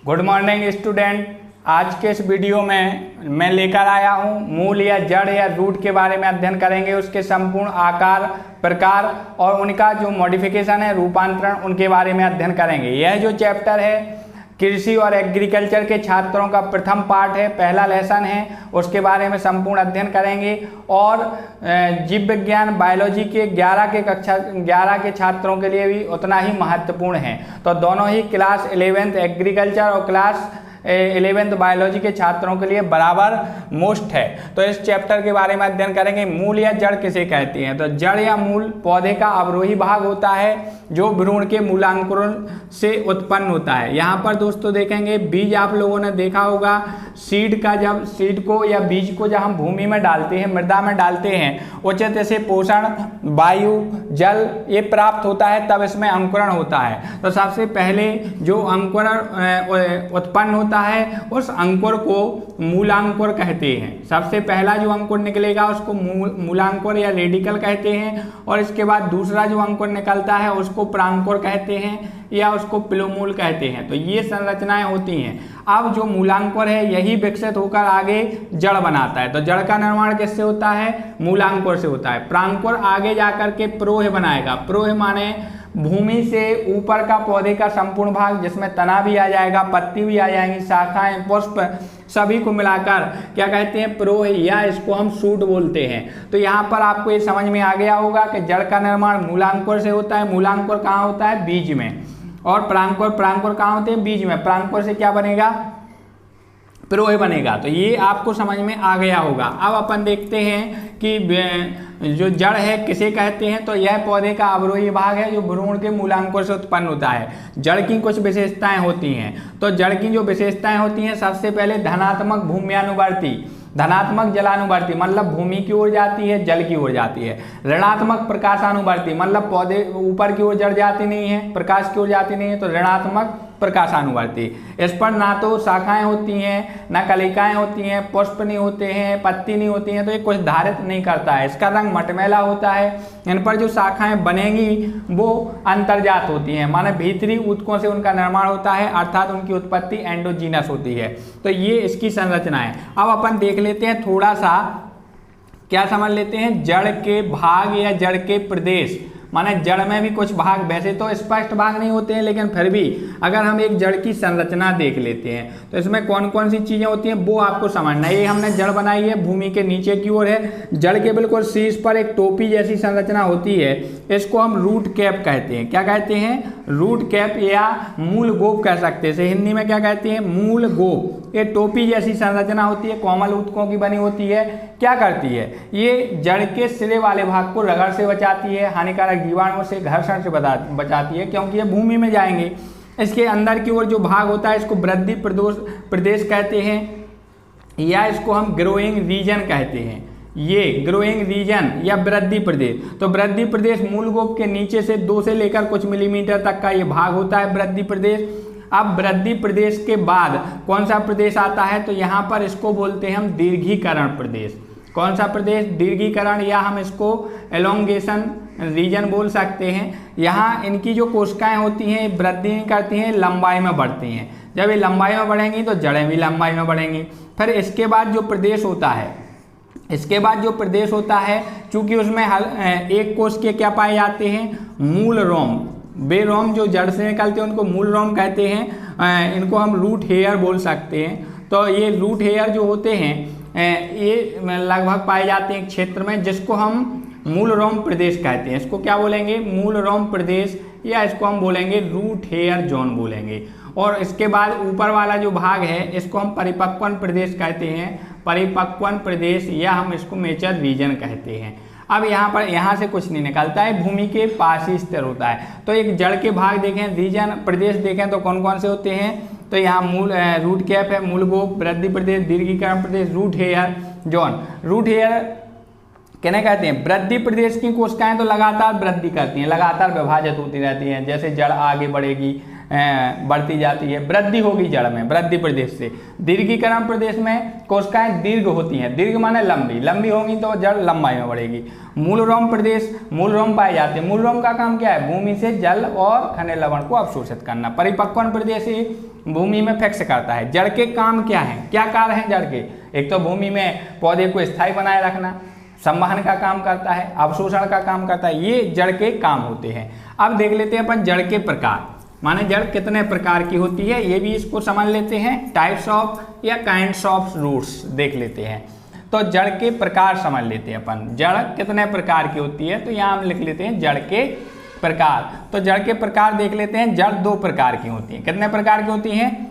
Good morning student. आज के इस वीडियो में मैं लेकर आया हूँ मूल या जड़ या रूट के बारे में अध्ययन करेंगे। उसके संपूर्ण आकार, प्रकार और उनका जो मॉडिफिकेशन है, रूपांतरण, उनके बारे में अध्ययन करेंगे। यह जो चैप्टर है कृषि और एग्रीकल्चर के छात्रों का प्रथम पार्ट है, पहला लेसन है, उसके बारे में संपूर्ण अध्ययन करेंगे। और जीव विज्ञान बायोलॉजी के 11 के छात्रों के लिए भी उतना ही महत्वपूर्ण है। तो दोनों ही क्लास 11th एग्रीकल्चर और क्लास 11th बायोलॉजी के छात्रों के लिए बराबर मोस्ट है। तो इस चैप्टर के बारे में अध्ययन करेंगे। मूल या जड़ किसे कहते हैं? तो जड़ या मूल पौधे का अवरोही भाग होता है जो भ्रूण के मूलांकुरण से उत्पन्न होता है। यहाँ पर दोस्तों देखेंगे बीज, आप लोगों ने देखा होगा सीड का, जब सीड को या बीज को जब हम भूमि में डालते हैं, मृदा में डालते हैं, उचित से पोषण, वायु, जल ये प्राप्त होता है, तब इसमें अंकुरण होता है। तो सबसे पहले जो अंकुरण उत्पन्न होता है उस अंकुर को मूलांकुर कहते हैं। सबसे पहला जो अंकुर निकलेगा उसको मूलांकुर या रेडिकल कहते हैं, और इसके बाद दूसरा जो अंकुर निकलता है उसको प्रांकुर कहते हैं या उसको पिलोमूल कहते हैं। तो ये संरचनाएं होती हैं। अब जो मूलांकुर है यही विकसित होकर आगे जड़ बनाता है। तो जड़ का निर्माण किससे होता है? मूलांकुर से होता है। प्रांकुर आगे जाकर के प्रोह बनाएगा। प्रोह माने भूमि से ऊपर का पौधे का संपूर्ण भाग, जिसमें तना भी आ जाएगा, पत्ती भी आ जाएंगी, शाखाएं, पुष्प, सभी को मिलाकर क्या कहते हैं? प्रोह, या इसको हम शूट बोलते हैं। तो यहाँ पर आपको ये समझ में आ गया होगा कि जड़ का निर्माण मूलांकुर से होता है। मूलांकुर कहाँ होता है? बीज में। और प्रांकुर कहाँ होते हैं? बीज में। प्रांकुर से क्या बनेगा? प्रोह बनेगा। तो ये आपको समझ में आ गया होगा। अब अपन देखते हैं कि जो जड़ है किसे कहते हैं। तो यह पौधे का अवरोही भाग है जो भ्रूण के मूलांकुर से उत्पन्न होता है। जड़ की कुछ विशेषताएं होती हैं। तो जड़ की जो विशेषताएं होती हैं, सबसे पहले धनात्मक भूम्यानुवर्ती, धनात्मक जलानुवर्ती, मतलब भूमि की ओर जाती है, जल की ओर जाती है। ऋणात्मक प्रकाशानुवर्ती, मतलब पौधे ऊपर की ओर जड़ जाती नहीं है, प्रकाश की ओर जाती नहीं है, तो ऋणात्मक प्रकाशानुवर्ती। इस पर ना तो शाखाएं होती हैं, ना कलिकाएं होती हैं, पुष्प नहीं होते हैं, पत्ती नहीं होती हैं, तो ये कुछ धारित नहीं करता है। इसका रंग मटमैला होता है। इन पर जो शाखाएं बनेंगी वो अंतर्जात होती हैं, माने भीतरी ऊतकों से उनका निर्माण होता है, अर्थात उनकी उत्पत्ति एंडोजीनस होती है। तो ये इसकी संरचना है। अब अपन देख लेते हैं, थोड़ा सा क्या समझ लेते हैं जड़ के भाग या जड़ के प्रदेश। माने जड़ में भी कुछ भाग, वैसे तो स्पष्ट भाग नहीं होते हैं, लेकिन फिर भी अगर हम एक जड़ की संरचना देख लेते हैं तो इसमें कौन कौन सी चीजें होती हैं वो आपको समझना है। ये हमने जड़ बनाई है, भूमि के नीचे की ओर है। जड़ के बिल्कुल शीर्ष पर एक टोपी जैसी संरचना होती है, इसको हम रूट कैप कहते हैं। क्या कहते हैं? रूट कैप या मूल गोप कह सकते हैं। हिंदी में क्या कहते हैं? मूल गोप। ये टोपी जैसी संरचना होती है, कोमल ऊतकों की बनी होती है। क्या करती है? ये जड़ के सिरे वाले भाग को रगड़ से बचाती है, हानिकारक जीवाणुओं से, घर्षण से बचाती है, क्योंकि ये भूमि में जाएंगे। इसके अंदर की ओर जो भाग होता है इसको वृद्धि प्रदेश कहते हैं, या इसको हम ग्रोइंग रीजन कहते हैं। ये ग्रोइंग रीजन या वृद्धि प्रदेश। तो वृद्धि प्रदेश मूल गोप के नीचे से 2 से लेकर कुछ मिलीमीटर तक का ये भाग होता है वृद्धि प्रदेश। अब वृद्धि प्रदेश के बाद कौन सा प्रदेश आता है? तो यहाँ पर इसको बोलते हैं हम दीर्घीकरण प्रदेश। कौन सा प्रदेश? दीर्घीकरण, या हम इसको एलोंगेशन रीजन बोल सकते हैं। यहाँ इनकी जो कोशिकाएं होती हैं वृद्धि नहीं करती हैं, लंबाई में बढ़ती हैं। जब ये लंबाई में बढ़ेंगी तो जड़ें भी लंबाई में बढ़ेंगी। फिर इसके बाद जो प्रदेश होता है, चूंकि उसमें एक कोश के क्या पाए जाते हैं? मूल रोम। वे रोम जो जड़ से निकलते हैं उनको मूल रोम कहते हैं। इनको हम रूट हेयर बोल सकते हैं। तो ये रूट हेयर जो होते हैं ये लगभग पाए जाते हैं एक क्षेत्र में, जिसको हम मूल रोम प्रदेश कहते हैं। इसको क्या बोलेंगे? मूल रोम प्रदेश, या इसको हम बोलेंगे रूट हेयर जोन बोलेंगे। और इसके बाद ऊपर वाला जो भाग है इसको हम परिपक्वन प्रदेश कहते हैं, परिपक्वन प्रदेश, या हम इसको मेचर रीजन कहते हैं। अब यहाँ से कुछ नहीं निकलता है, भूमि के पास ही स्थिर होता है। तो एक जड़ के भाग देखें, रीजन प्रदेश देखें तो कौन कौन से होते हैं? तो यहाँ मूल रूट कैप है, मूल गोप, वृद्धि प्रदेश, दीर्घीकरण प्रदेश, root hair zone. Root hair कहने कहते हैं वृद्धि प्रदेश की कोशिकाएं तो लगातार वृद्धि करती हैं, लगातार विभाजित होती रहती हैं। जैसे जड़ आगे बढ़ेगी, बढ़ती जाती है। वृद्धि होगी जड़ में वृद्धि प्रदेश से। दीर्घीकरण प्रदेश में कोशिकाएं दीर्घ होती हैं, दीर्घ माने लंबी, लंबी होंगी तो जड़ लंबाई में बढ़ेगी। मूलरोम प्रदेश, मूलरोम पाए जाते हैं। मूलरोम का काम क्या है? भूमि से जल और खनिज लवण को अवशोषित करना। परिपक्वन प्रदेश भूमि में फिक्स करता है। जड़ के काम क्या है? क्या कार्य है जड़ के? एक तो भूमि में पौधे को स्थायी बनाए रखना, संवहन का काम करता है, अवशोषण का काम करता है, ये जड़ के काम होते हैं। अब देख लेते हैं अपन जड़ के प्रकार, माने जड़ कितने प्रकार की होती है, ये भी इसको समझ लेते हैं। टाइप्स ऑफ या काइंड्स ऑफ रूट्स देख लेते हैं। तो जड़ के प्रकार समझ लेते हैं अपन, जड़ कितने प्रकार की होती है। तो यहाँ हम लिख लेते हैं जड़ के प्रकार। तो जड़ के प्रकार देख लेते हैं। जड़ दो प्रकार की होती है। कितने प्रकार की होती हैं?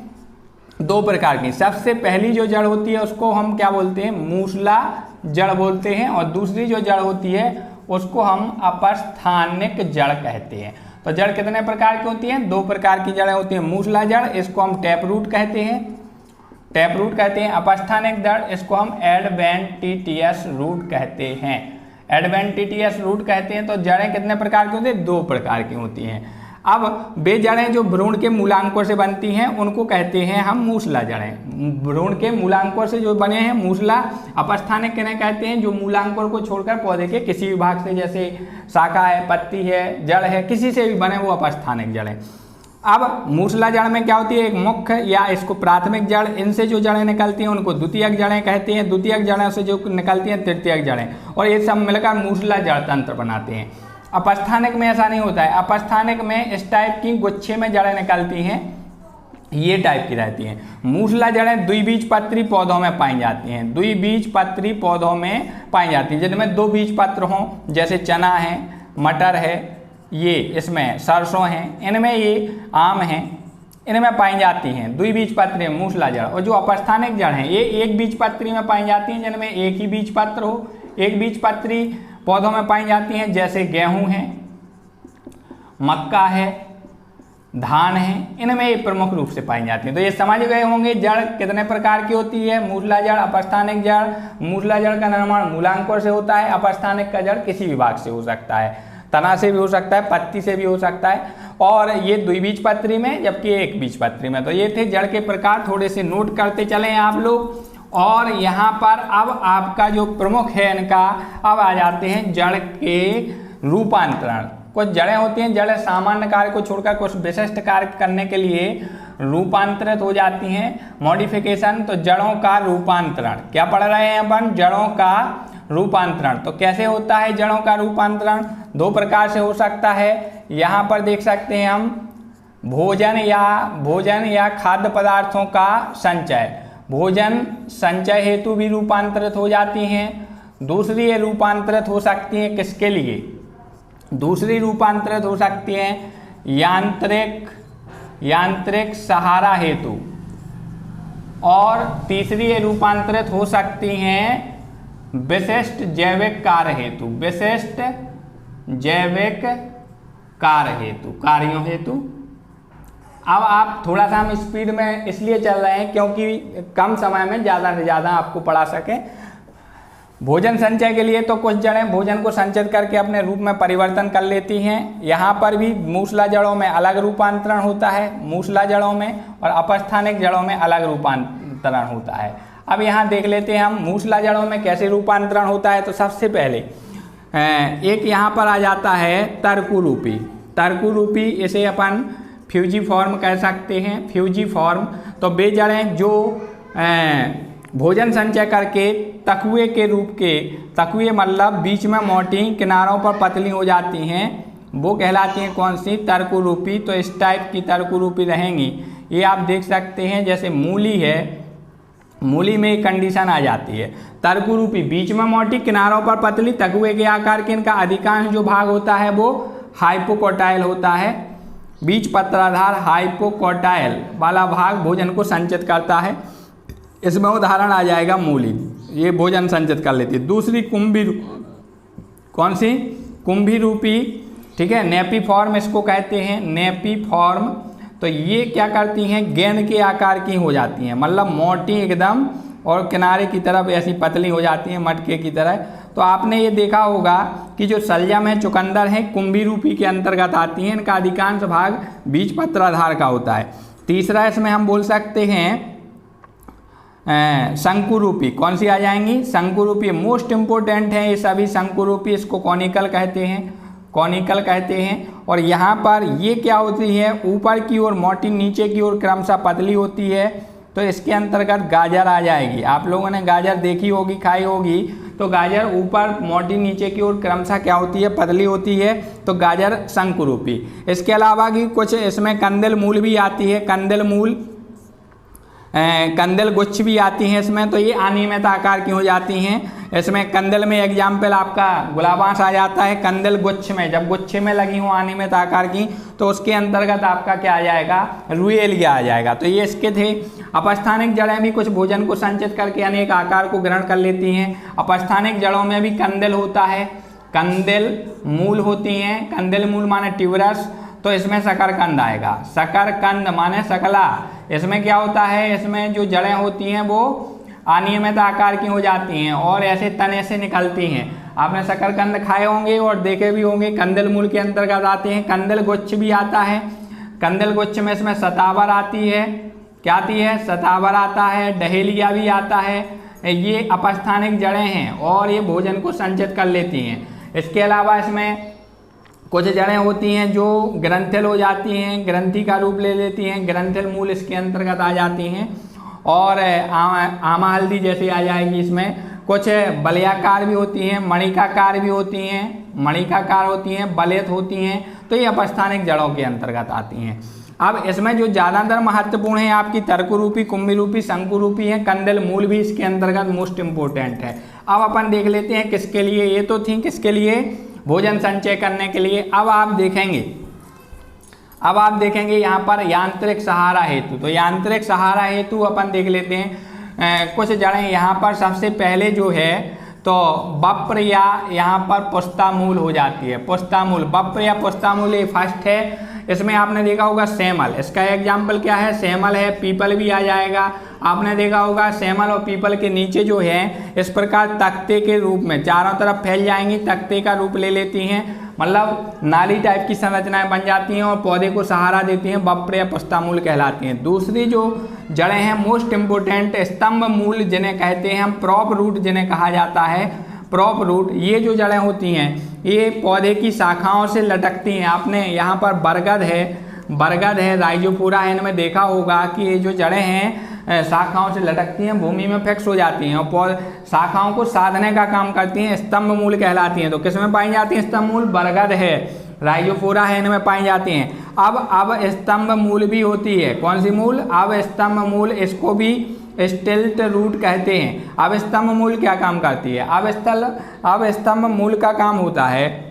दो प्रकार की। सबसे पहली जो जड़ होती है उसको हम क्या बोलते हैं? मूसला जड़ बोलते हैं। और दूसरी जो जड़ होती है उसको हम अपस्थानिक जड़ कहते हैं। तो जड़ कितने प्रकार की होती हैं? दो प्रकार की जड़ें होती हैं। मूसला जड़, इसको हम टैप रूट कहते हैं, टैप रूट कहते हैं। अपस्थानिक जड़, इसको हम एडवेंटिटियस रूट कहते हैं, एडवेंटिटियस रूट कहते हैं। तो जड़ें कितने प्रकार की होती हैं? दो प्रकार की होती हैं। अब वे जड़ें जो भ्रूण के मूलांकों से बनती हैं उनको कहते हैं हम मूसला जड़ें। भ्रूण के मूलांकों से जो बने हैं मूसला। अपस्थानिक किन्हें कहते हैं? जो मूलांकों को छोड़कर पौधे के किसी भी भाग से, जैसे शाखा है, पत्ती है, जड़ है, किसी से भी बने वो अपस्थानिक जड़ें। अब मूसला जड़ में क्या होती है? एक मुख्य या इसको प्राथमिक जड़, इनसे जो जड़ें निकलती हैं उनको द्वितीयक जड़ें कहते हैं। द्वितीयक जड़ों से जो निकलती हैं तृतीयक जड़ें, और ये सब मिलकर मूसला जड़ तंत्र बनाते हैं। अपस्थानिक में ऐसा नहीं होता है। अपस्थानिक में इस टाइप की गुच्छे में जड़ें निकलती हैं, ये टाइप की रहती हैं। मूसला जड़ें द्विबीजपत्री पौधों में पाई जाती हैं, द्विबीजपत्री पौधों में पाई जाती हैं, जिनमें दो बीजपत्र हों, जैसे चना है, मटर है, ये इसमें सरसों हैं, इनमें ये आम हैं, इनमें पाई जाती हैं द्विबीजपत्री मूसला जड़। और जो अपस्थानिक जड़ हैं ये एक बीजपत्री में पाई जाती हैं, जिनमें एक ही बीजपत्र हो। एक बीजपत्री पौधों में पाई जाती हैं, जैसे गेहूं है, मक्का है, धान है, इनमें ये प्रमुख रूप से पाई जाती हैं। तो ये समझ गए होंगे जड़ कितने प्रकार की होती है। मूसला जड़, अपस्थानिक जड़। मूसला जड़ का निर्माण मूलांकों से होता है। अपस्थानिक का जड़ किसी भी भाग से हो सकता है, तना से भी हो सकता है, पत्ती से भी हो सकता है, और ये द्विबीजपत्री में, जबकि एक बीजपत्री में। तो ये थे जड़ के प्रकार, थोड़े से नोट करते चलें आप लोग। और यहाँ पर अब आपका जो प्रमुख है इनका, अब आ जाते हैं जड़ के रूपांतरण। कुछ जड़ें होती हैं, जड़ें सामान्य कार्य को छोड़कर कुछ विशिष्ट कार्य करने के लिए रूपांतरित हो जाती हैं, मॉडिफिकेशन। तो जड़ों का रूपांतरण क्या पढ़ रहे हैं अपन? जड़ों का रूपांतरण। तो कैसे होता है जड़ों का रूपांतरण? दो प्रकार से हो सकता है। यहाँ पर देख सकते हैं हम भोजन या खाद्य पदार्थों का संचय, भोजन संचय हेतु भी रूपांतरित हो जाती हैं। दूसरी ये रूपांतरित हो सकती हैं किसके लिए? दूसरी रूपांतरित हो सकती हैं यांत्रिक सहारा हेतु। और तीसरी ये रूपांतरित हो सकती हैं विशिष्ट जैविक कार्य हेतु, विशिष्ट जैविक कार्य हेतु, कार्यों हेतु। अब आप थोड़ा सा हम स्पीड में इसलिए चल रहे हैं क्योंकि कम समय में ज़्यादा से ज़्यादा आपको पढ़ा सकें। भोजन संचय के लिए तो कुछ जड़ें भोजन को संचित करके अपने रूप में परिवर्तन कर लेती हैं। यहाँ पर भी मूसला जड़ों में अलग रूपांतरण होता है, मूसला जड़ों में, और अपस्थानिक जड़ों में अलग रूपांतरण होता है। अब यहाँ देख लेते हैं हम मूसला जड़ों में कैसे रूपांतरण होता है। तो सबसे पहले एक यहाँ पर आ जाता है तर्कुरूपी। तर्कुरूपी इसे अपन फ्यूजीफॉर्म कह सकते हैं, फ्यूजीफॉर्म। तो वे जड़ें जो भोजन संचय करके तकुए के रूप के, तकुए मतलब बीच में मोटी किनारों पर पतली हो जाती हैं, वो कहलाती हैं कौन सी? तर्कुरूपी। तो इस टाइप की तर्कुरूपी रहेंगी। ये आप देख सकते हैं, जैसे मूली है, मूली में एक कंडीशन आ जाती है तर्कुरूपी, बीच में मोटी किनारों पर पतली, तकुए के आकार के। इनका अधिकांश जो भाग होता है वो हाइपोकोटाइल होता है, बीज पत्राधार हाइपोकोटाइल वाला भाग भोजन को संचित करता है। इसमें उदाहरण आ जाएगा मूली, ये भोजन संचित कर लेती है। दूसरी कुंभी, कौन सी? कुंभी रूपी, ठीक है, नेपी फॉर्म इसको कहते हैं, नेपी फॉर्म। तो ये क्या करती हैं? गेंद के आकार की हो जाती हैं, मतलब मोटी एकदम, और किनारे की तरफ ऐसी पतली हो जाती हैं मटके की तरह। तो तो आपने ये देखा होगा कि जो शलजम है, चुकंदर है, कुंभी रूपी के अंतर्गत आती हैं। इनका अधिकांश भाग बीज पत्राधार का होता है। तीसरा इसमें हम बोल सकते हैं शंकुरूपी। कौन सी आ जाएंगी? शंकुरूपी मोस्ट इंपोर्टेंट है ये सभी शंकुरूपी। इसको कॉनिकल कहते हैं, कॉनिकल कहते हैं। और यहाँ पर ये क्या होती है, ऊपर की ओर मोटी, नीचे की ओर क्रमशः पतली होती है। तो इसके अंतर्गत गाजर आ जाएगी। आप लोगों ने गाजर देखी होगी, खाई होगी। तो गाजर ऊपर मोटी, नीचे की ओर क्रमशः क्या होती है, पतली होती है। तो गाजर शंकुरूपी। इसके अलावा कि कुछ इसमें कंदल मूल भी आती है, कंदल मूल, कंदल गुच्छ भी आती हैं इसमें। तो ये अनियमित आकार की हो जाती हैं। इसमें कंदल में एग्जाम्पल आपका गुलाबांस आ जाता है। कंदल गुच्छ में, जब गुच्छे में लगी हो अनियमित आकार की, तो उसके अंतर्गत आपका क्या आ जाएगा, रुएलिया आ जाएगा। तो ये इसके थे। अपस्थानिक जड़ें भी कुछ भोजन को संचित करके अनेक आकार को ग्रहण कर लेती हैं। अपस्थानिक जड़ों में भी कंदल होता है, कंदल मूल होती हैं। कंदल मूल माने ट्यूबरस। तो इसमें शकरकंद आएगा। शकरकंद माने शकला। इसमें क्या होता है, इसमें जो जड़ें होती हैं वो अनियमित आकार की हो जाती हैं और ऐसे तने से निकलती हैं। आपने शकरकंद खाए होंगे और देखे भी होंगे। कंदल मूल के अंतर्गत आते हैं। कंदल गुच्छ भी आता है। कंदल गुच्छ में इसमें शतावर आती है। क्या आती है? शतावर आता है। डहेलिया भी आता है। ये अपस्थानिक जड़ें हैं और ये भोजन को संचित कर लेती हैं। इसके अलावा इसमें कुछ जड़ें होती हैं जो ग्रंथिल हो जाती हैं, ग्रंथि का रूप ले लेती हैं। ग्रंथिल मूल इसके अंतर्गत आ जाती हैं। और आमा हल्दी जैसी आ जाएगी। इसमें कुछ बलयाकार भी होती हैं, मणिकाकार भी होती हैं, मणिकाकार होती हैं, बलेत होती हैं। तो ये अपस्थानिक जड़ों के अंतर्गत आती हैं। अब इसमें जो ज़्यादातर महत्वपूर्ण है आपकी तर्करूपी, कुंभीरूपी, शंकुरूपी है। कंदल मूल भी इसके अंतर्गत मोस्ट इंपोर्टेंट है। अब अपन देख लेते हैं किसके लिए। ये तो थी किसके लिए, भोजन संचय करने के लिए। अब आप देखेंगे यहाँ पर यांत्रिक सहारा हेतु। तो यांत्रिक सहारा हेतु अपन देख लेते हैं कुछ जड़ें। यहाँ पर सबसे पहले जो है तो बप्र या यहाँ पर पुस्तामूल हो जाती है। पुस्तामूल, बप्र या पुस्तामूल ये फर्स्ट है। इसमें आपने देखा होगा सेमल। इसका एग्जाम्पल क्या है, सेमल है। पीपल भी आ जाएगा। आपने देखा होगा सेमल और पीपल के नीचे जो है इस प्रकार तख्ते के रूप में चारों तरफ फैल जाएंगी, तख्ते का रूप ले लेती हैं। मतलब नाली टाइप की संरचनाएं बन जाती हैं और पौधे को सहारा देती हैं। बप्र या पुस्तामूल कहलाती हैं। दूसरी जो जड़ें हैं मोस्ट इम्पोर्टेंट, स्तंभ मूल जिन्हें कहते हैं हम, प्रॉप रूट जिन्हें कहा जाता है, प्रॉप रूट। ये जो जड़ें होती हैं ये पौधे की शाखाओं से लटकती हैं। आपने यहाँ पर बरगद है, राइजोफोरा है, इनमें देखा होगा कि ये जो जड़ें हैं शाखाओं से लटकती हैं, भूमि में फिक्स हो जाती हैं और शाखाओं को साधने का काम करती हैं। स्तंभ मूल कहलाती हैं। तो किस में पाई जाती हैं स्तंभ मूल? बरगद है, राइजोफोरा है, इनमें पाई जाती हैं। अब अब मूल भी होती है। कौन सी मूल? अब मूल, इसको भी स्टिल्ट रूट कहते हैं। अब मूल क्या काम करती है? अब मूल का काम होता है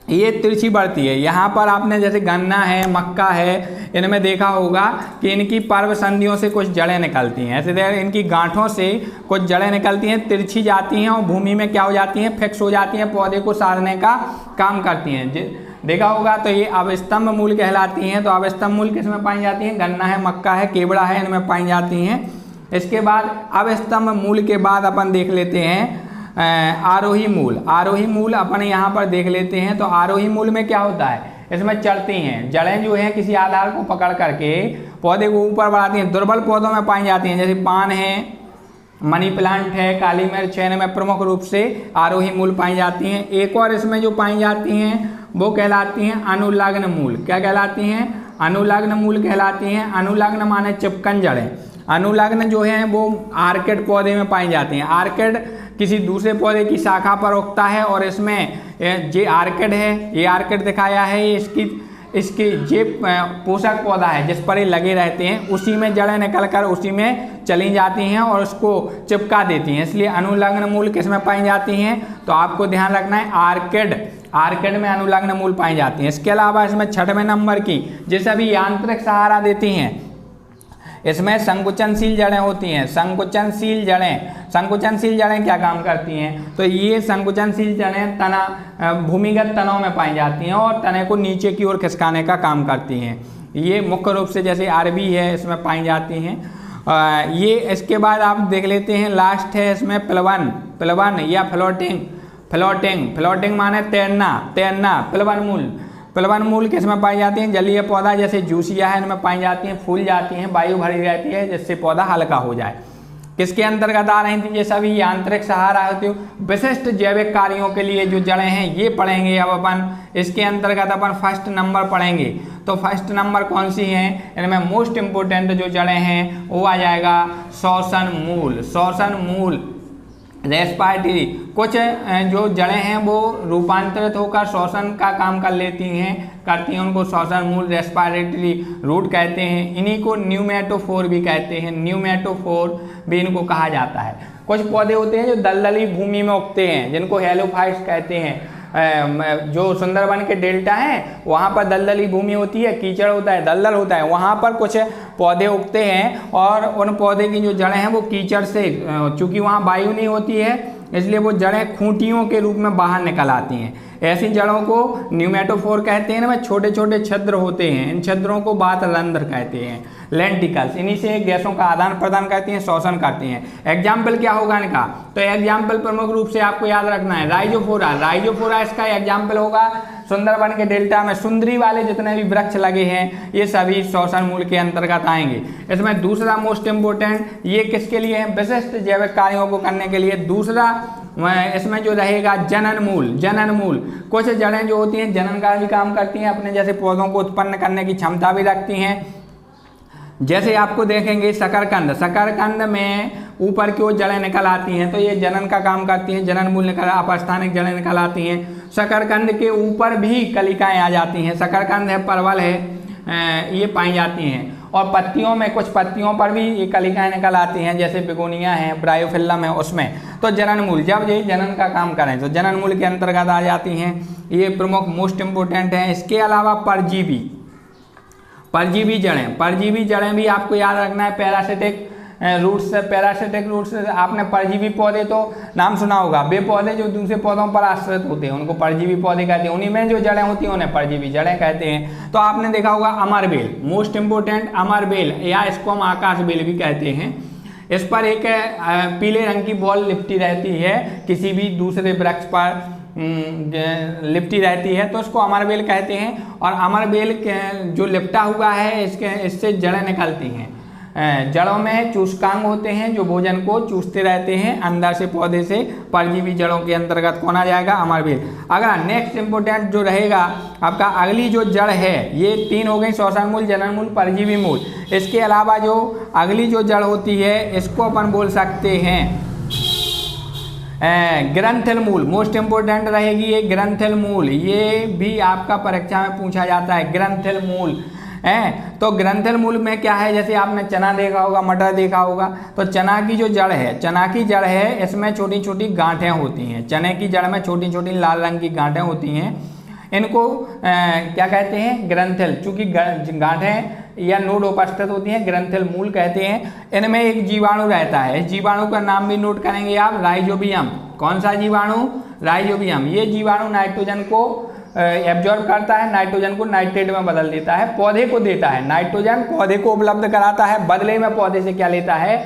ये तिरछी बढ़ती है। यहाँ पर आपने जैसे गन्ना है, मक्का है, इनमें देखा होगा कि इनकी पर्व संधियों से कुछ जड़ें निकलती हैं। ऐसे इनकी गांठों से कुछ जड़ें निकलती हैं, तिरछी जाती हैं और भूमि में क्या हो जाती हैं? फिक्स हो जाती हैं, पौधे को साधने का काम करती हैं। देखा होगा। तो ये अवस्तंभ मूल कहलाती हैं। तो अवस्तंभ मूल किस में पाई जाती हैं? गन्ना है, मक्का है, केवड़ा है, इनमें पाई जाती हैं। इसके बाद अवस्तंभ मूल के बाद अपन देख लेते हैं आरोही मूल। आरोही मूल अपन यहाँ पर देख लेते हैं। तो आरोही मूल में क्या होता है? इसमें चढ़ती हैं जड़ें जो हैं किसी आधार को पकड़ करके पौधे को ऊपर बढ़ाती हैं। दुर्बल पौधों में पाई जाती हैं, जैसे पान है, मनी प्लांट है, काली मिर्च है, इनमें प्रमुख रूप से आरोही मूल पाई जाती हैं। एक और इसमें जो पाई जाती हैं वो कहलाती हैं अनुलग्न मूल। क्या कहलाती हैं? अनुलग्न मूल कहलाती हैं। अनुलग्न माने चिपकन जड़ें। अनुलग्न जो है वो आर्किड पौधे में पाई जाती हैं। आर्किड किसी दूसरे पौधे की शाखा पर उगता है और इसमें ये आर्किड है, ये आर्किड दिखाया है, ये इसकी ये पोषक पौधा है जिस पर ये लगे रहते हैं, उसी में जड़ें निकलकर उसी में चली जाती हैं और उसको चिपका देती हैं। इसलिए अनुलग्न मूल किस में पाई जाती हैं? तो आपको ध्यान रखना है आर्किड में अनुलग्न मूल पाई जाती हैं। इसके अलावा इसमें 6वें नंबर की जैसे अभी यांत्रिक सहारा देती हैं, इसमें संकुचनशील जड़ें होती हैं। संकुचनशील जड़ें क्या काम करती हैं? तो ये संकुचनशील जड़ें भूमिगत तनों में पाई जाती हैं और तने को नीचे की ओर खिसकाने का काम करती हैं। ये मुख्य रूप से जैसे अरबी है इसमें पाई जाती हैं। ये इसके बाद आप देख लेते हैं लास्ट है इसमें प्लवन या फ्लोटिंग, फ्लोटिंग माने तैरना, तैरना। प्लवन मूल, प्लवन मूल किस में पाई जाती हैं? जलीय पौधा जैसे जूसिया है इनमें पाई जाती हैं, फूल जाती हैं, वायु भरी रहती है जिससे पौधा हल्का हो जाए। किसके अंतर्गत आ रही थी ये सभी? ये आंतरिक सहारा होती है। विशिष्ट जैविक कार्यों के लिए जो जड़ें हैं ये पढ़ेंगे अब अपन। इसके अंतर्गत अपन फर्स्ट नंबर पढ़ेंगे। तो फर्स्ट नंबर कौन सी हैं? इनमें मोस्ट इंपोर्टेंट जो जड़ें हैं वो आ जाएगा श्वसन मूल, श्वसन मूल, रेस्पिरेटरी। कुछ जो जड़ें हैं वो रूपांतरित होकर श्वसन का काम कर लेती हैं, करती हैं, उनको श्वसन मूल, रेस्पिरेटरी रूट कहते हैं। इन्हीं को न्यूमेटोफोर भी कहते हैं, न्यूमेटोफोर भी इनको कहा जाता है। कुछ पौधे होते हैं जो दलदली भूमि में उगते हैं जिनको हेलोफाइट्स कहते हैं। जो सुंदरबन के डेल्टा हैं वहाँ पर दलदली भूमि होती है, कीचड़ होता है, दलदल होता है, वहाँ पर कुछ पौधे उगते हैं और उन पौधे की जो जड़ें हैं वो कीचड़ से, चूँकि वहाँ वायु नहीं होती है इसलिए वो जड़ें खूंटियों के रूप में बाहर निकल आती हैं। ऐसी जड़ों को न्यूमेटोफोर कहते हैं। ना छोटे छोटे छिद्र होते हैं, इन छिद्रों को बातरंध्र कहते हैं, लेंटिकल्स। इन्हीं से गैसों का आदान प्रदान करती हैं, श्वसन करती हैं। एग्जाम्पल क्या होगा इनका? तो एग्जाम्पल प्रमुख रूप से आपको याद रखना है राइजोफोरा, राइजोफोरा इसका एग्जाम्पल होगा। सुंदरबन के डेल्टा में सुंदरी वाले जितने भी वृक्ष लगे हैं ये सभी श्वसन मूल के अंतर्गत आएंगे। इसमें दूसरा मोस्ट इंपोर्टेंट ये किसके लिए है? विशिष्ट जैविक कार्यों को करने के लिए। दूसरा इसमें जो रहेगा जनन मूल, जनन मूल। कुछ जड़ें जो होती हैं जनन का भी काम करती हैं, अपने जैसे पौधों को उत्पन्न करने की क्षमता भी रखती हैं। जैसे आपको देखेंगे शकरकंद, शकरकंद में ऊपर की ओर जड़ें निकल आती हैं तो ये जनन का काम करती हैं, जनन मूल निकल, अपस्थानिक जड़ें निकल आती हैं। शकरकंद के ऊपर भी कलिकाएं आ जाती हैं, शकरकंद है, परवल है, ये पाई जाती हैं। और पत्तियों में, कुछ पत्तियों पर भी ये कलिकाएं निकल आती हैं जैसे बिगोनिया है, ब्रायोफिल्लम है उसमें। तो जनन मूल, जब ये जनन का काम करें तो जनन मूल के अंतर्गत आ जाती हैं। ये प्रमुख मोस्ट इंपोर्टेंट हैं। इसके अलावा परजीवी, परजीवी जड़ें, परजीवी जड़ें भी आपको याद रखना है। पैरासिटिक रूट्स, पैरासिटिक रूट्स, आपने परजीवी पौधे तो नाम सुना होगा। वे पौधे जो दूसरे पौधों पर आश्रित होते हैं उनको परजीवी पौधे कहते हैं, उन्हीं में जो जड़ें होती हैं उन्हें परजीवी जड़ें कहते हैं। तो आपने देखा होगा अमरबेल, मोस्ट इंपोर्टेंट अमरबेल, या इसको हम आकाशबेल भी कहते हैं। इस पर एक पीले रंग की बॉल लिपटी रहती है, किसी भी दूसरे वृक्ष पर लिपटी रहती है तो उसको अमरबेल कहते हैं। और अमरबेल जो लिपटा हुआ है इससे जड़ें निकलती हैं। जड़ों में चूसकांग होते हैं जो भोजन को चूसते रहते हैं अंदर से पौधे से। परजीवी जड़ों के अंतर्गत कौन आ जाएगा? अमरबेल। अगर नेक्स्ट इंपोर्टेंट जो रहेगा आपका, अगली जो जड़ है, ये तीन हो गई, श्वसन मूल, जनन मूल, परजीवी मूल। इसके अलावा जो अगली जो जड़ होती है इसको अपन बोल सकते हैं ग्रंथिल मूल। मोस्ट इंपोर्टेंट रहेगी ये ग्रंथिल मूल, ये भी आपका परीक्षा में पूछा जाता है, ग्रंथिल मूल है। तो ग्रंथिल मूल में क्या है? जैसे आपने चना देखा होगा, मटर देखा होगा, तो चना की जो जड़ है, चना की जड़ है, इसमें छोटी छोटी गांठें होती हैं। चने की जड़ में छोटी छोटी लाल रंग की गांठें होती हैं। इनको क्या कहते हैं? ग्रंथिल। चूंकि गांठें या नोड उपस्थित होती हैं, ग्रंथिल मूल कहते हैं। इनमें एक जीवाणु रहता है, इस जीवाणु का नाम भी नोट करेंगे आप, राइजोबियम। कौन सा जीवाणु? राइजोबियम। ये जीवाणु नाइट्रोजन को एब्जॉर्ब करता है, नाइट्रोजन को नाइट्रेट में बदल देता है, पौधे को देता है। नाइट्रोजन पौधे को उपलब्ध कराता है, बदले में पौधे से क्या लेता है?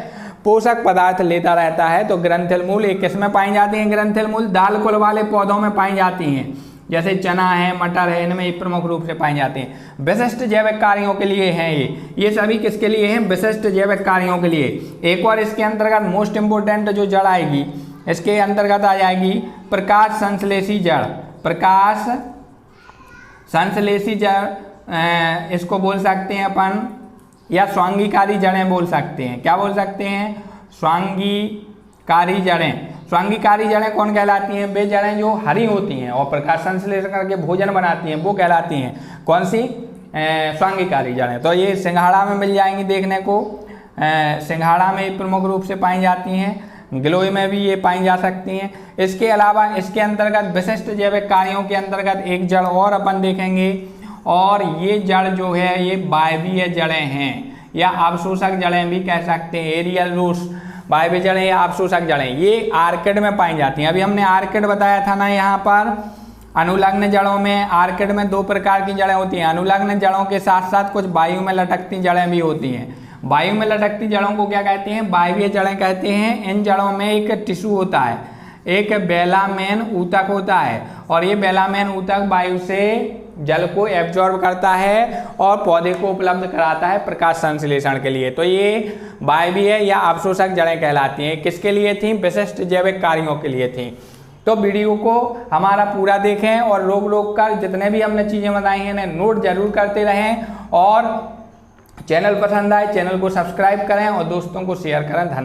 पोषक पदार्थ लेता रहता है। तो ग्रंथिल मूल एक किसमें पाई जाती हैं? ग्रंथिल मूल दाल कुल वाले पौधों में पाई जाती हैं, जैसे चना है, मटर है, इनमें प्रमुख रूप से पाई जाती हैं। विशिष्ट जैविक कार्यों के लिए हैं ये सभी किसके लिए हैं? विशिष्ट जैविक कार्यों के लिए। एक और इसके अंतर्गत मोस्ट इंपोर्टेंट जो जड़ आएगी इसके अंतर्गत आ जाएगी प्रकाश संश्लेषी जड़। प्रकाश संश्लेषी जड़ इसको बोल सकते हैं अपन, या स्वांगीकारी जड़ें बोल सकते हैं। क्या बोल सकते हैं? स्वांगीकारी जड़ें। स्वांगीकारी जड़ें कौन कहलाती हैं? वे जड़ें जो हरी होती हैं और प्रकाश संश्लेषण करके भोजन बनाती हैं, वो कहलाती हैं। कौन सी? स्वांगीकारी जड़ें। तो ये सिंघाड़ा में मिल जाएंगी देखने को, सिंघाड़ा में प्रमुख रूप से पाई जाती हैं, गिलोय में भी ये पाई जा सकती हैं। इसके अलावा इसके अंतर्गत विशिष्ट जैविक कार्यों के अंतर्गत एक जड़ और अपन देखेंगे, और ये जड़ जो है ये वायवीय जड़ें हैं या अवशोषक जड़ें भी कह सकते हैं। एरियल रूट्स, वायवीय जड़ें या अवशोषक जड़ें, ये आर्किड में पाई जाती हैं। अभी हमने आर्किड बताया था ना, यहाँ पर अनुलग्न जड़ों में, आर्किड में दो प्रकार की जड़ें होती हैं। अनुलग्न जड़ों के साथ साथ कुछ वायु में लटकती जड़ें भी होती हैं। वायु में लटकती जड़ों को क्या कहते हैं? वायवीय जड़ें कहते हैं। इन जड़ों में एक टिश्यू होता है, एक बेलामेन ऊतक होता है और ये बेलामेन ऊतक वायु से जल को एब्जॉर्ब करता है और पौधे को उपलब्ध कराता है प्रकाश संश्लेषण के लिए। तो ये वायवीय या अवशोषक जड़ें कहलाती हैं। किसके लिए थी? विशिष्ट जैविक कार्यों के लिए थी। तो वीडियो को हमारा पूरा देखें और रोक कर जितने भी हमने चीज़ें बताई हैं इन्हें नोट जरूर करते रहें और चैनल पसंद आए चैनल को सब्सक्राइब करें और दोस्तों को शेयर करें। धन्यवाद।